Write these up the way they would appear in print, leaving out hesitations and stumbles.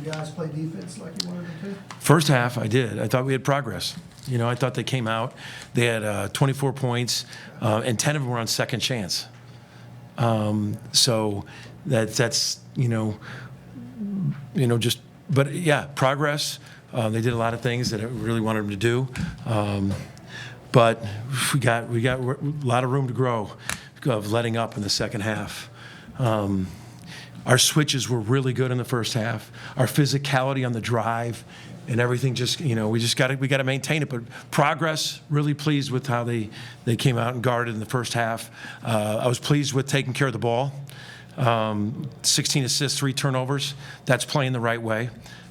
guys play defense like you wanted them to? First half, I did. I thought we had progress. You know, I thought they came out. They had 24 points, and 10 of them were on second chance. So that's just. But yeah, progress. They did a lot of things that I really wanted them to do. But we got a lot of room to grow of letting up in the second half. Our switches were really good in the first half. Our physicality on the drive and everything we got to maintain it. But progress, really pleased with how they came out and guarded in the first half. I was pleased with taking care of the ball. 16 assists, 3 turnovers. That's playing the right way.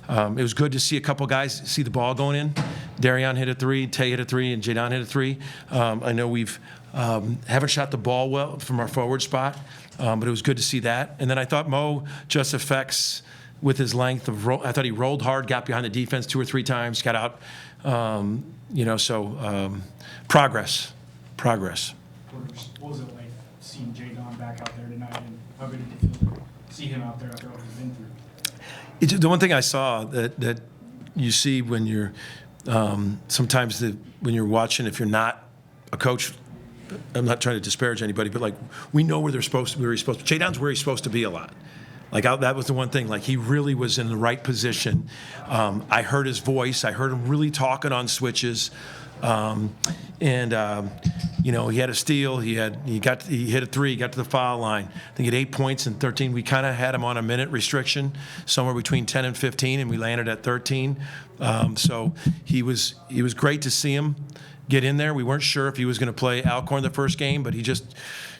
It was good to see a couple guys see the ball going in. Darian hit a 3, Tay hit a 3, and Jadon hit a 3. I know we've haven't shot the ball well from our forward spot, but it was good to see that. And then I thought Mo just affects with his length of I thought he rolled hard, got behind the defense 2 or 3 times, got out. Progress. What was it like seeing Jadon back out there tonight, and how good did it feel to see him out there after what he's been through? The one thing I saw that you see when you're sometimes when you're watching, if you're not a coach, I'm not trying to disparage anybody, but like we know where he's supposed to. Jadon's where he's supposed to be a lot. Like that was the one thing. Like he really was in the right position. I heard his voice. I heard him really talking on switches. He had a steal. He hit a 3. Got to the foul line. I think he had 8 points and 13. We kind of had him on a minute restriction, somewhere between 10 and 15, and we landed at 13. So he was great to see him get in there. We weren't sure if he was going to play Alcorn the first game, but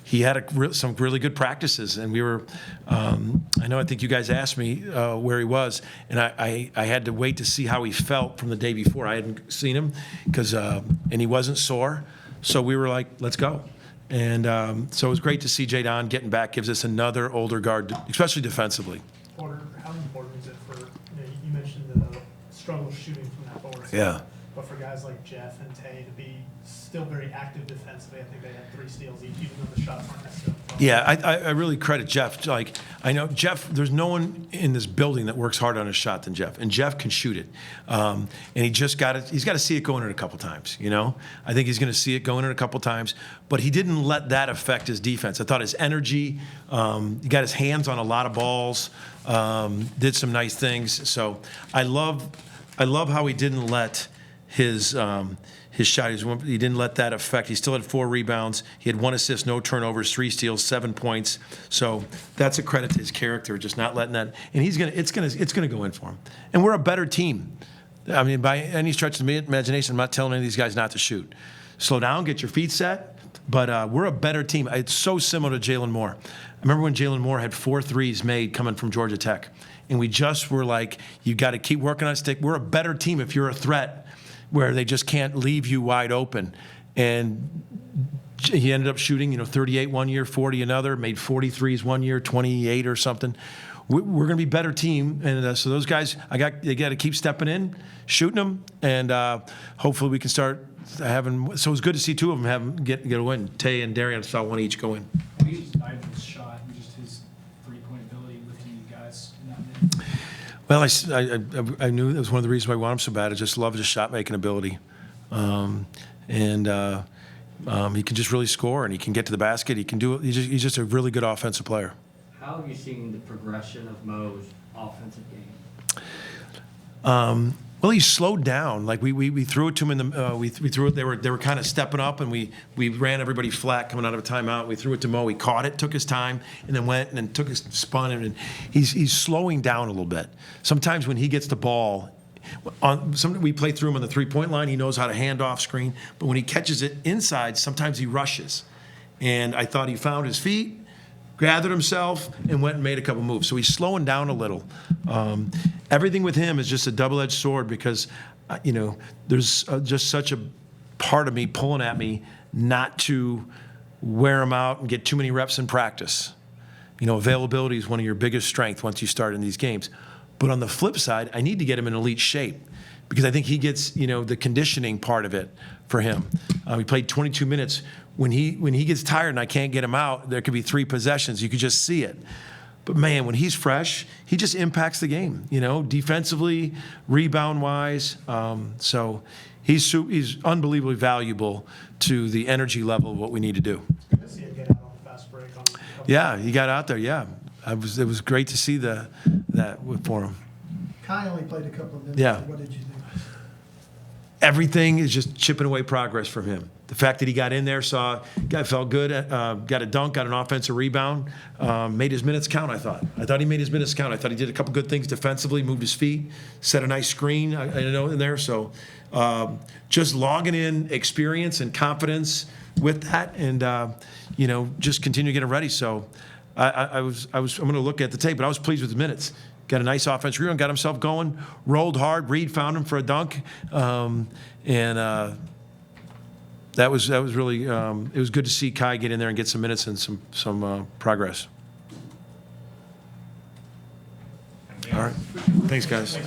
he had some really good practices, and we were. I think you guys asked me where he was, and I had to wait to see how he felt from the day before. I hadn't seen him and he wasn't sore, so we were like, let's go. And so it was great to see Jadon getting back. Gives us another older guard, especially defensively. Porter, how important is it for you mentioned the struggle shooting from that forward side? Yeah. But for guys like Jeff and Tay to be still very active defensively, I think they had 3 steals each, even though the shots weren't necessarily. Yeah, I really credit Jeff. Like I know Jeff. There's no one in this building that works harder on his shot than Jeff, and Jeff can shoot it. And he just got it. He's got to see it going in a couple times. I think he's going to see it going in a couple times. But he didn't let that affect his defense. I thought his energy. He got his hands on a lot of balls. Did some nice things. So I love how he didn't let his shot. He didn't let that affect. He still had 4 rebounds. He had 1 assist, no turnovers, 3 steals, 7 points. So that's a credit to his character, just not letting that. And it's gonna go in for him. And we're a better team. I mean, by any stretch of the imagination, I'm not telling any of these guys not to shoot. Slow down, get your feet set. But we're a better team. It's so similar to Jalen Moore. I remember when Jalen Moore had 4 threes made coming from Georgia Tech, and we just were like, you got to keep working on stick. We're a better team if you're a threat, where they just can't leave you wide open. And he ended up shooting, 38 one year, 40 another, made 43s one year, 28 or something. We're going to be a better team. And so those guys, they got to keep stepping in, shooting them, and hopefully we can start having. So it was good to see 2 of them get a win. Tay and Darian saw 1 each go in. He just died with his shot and just his 3-point ability lifting you guys in that minute. Well, I knew that was one of the reasons why I want him so bad. I just love his shot-making ability. He can just really score, and he can get to the basket. He can do it. He's just a really good offensive player. How have you seen the progression of Mo's offensive game? Well, he slowed down. Like we threw it to him in the we threw it. They were kind of stepping up, and we ran everybody flat coming out of a timeout. We threw it to Mo. He caught it, took his time, and then went and then took his spun. And he's slowing down a little bit. Sometimes when he gets the ball, we play through him on the 3-point line. He knows how to hand off screen, but when he catches it inside, sometimes he rushes. And I thought he found his feet, gathered himself, and went and made a couple moves. So he's slowing down a little. Everything with him is just a double-edged sword because, there's just such a part of me pulling at me not to wear him out and get too many reps in practice. Availability is one of your biggest strengths once you start in these games. But on the flip side, I need to get him in elite shape because I think he gets, the conditioning part of it for him. He played 22 minutes. When he gets tired and I can't get him out, there could be 3 possessions. You could just see it. But man, when he's fresh, he just impacts the game. You know, defensively, rebound wise. So he's unbelievably valuable to the energy level of what we need to do. Good to see him get out on the fast break. Yeah, he got out there. Yeah, it was great to see that for him. Kai only played a couple of minutes. Yeah. What did you think? Everything is just chipping away progress from him. The fact that he got in there, felt good, got a dunk, got an offensive rebound, made his minutes count, I thought he made his minutes count. I thought he did a couple good things defensively, moved his feet, set a nice screen, I know, in there. So just logging in experience and confidence with that and, just continue to get him ready. So I'm going to look at the tape, but I was pleased with the minutes. Got a nice offense rebound, got himself going, rolled hard. Reed found him for a dunk, that was really it was good to see Kai get in there and get some minutes and some progress. All right, thanks guys.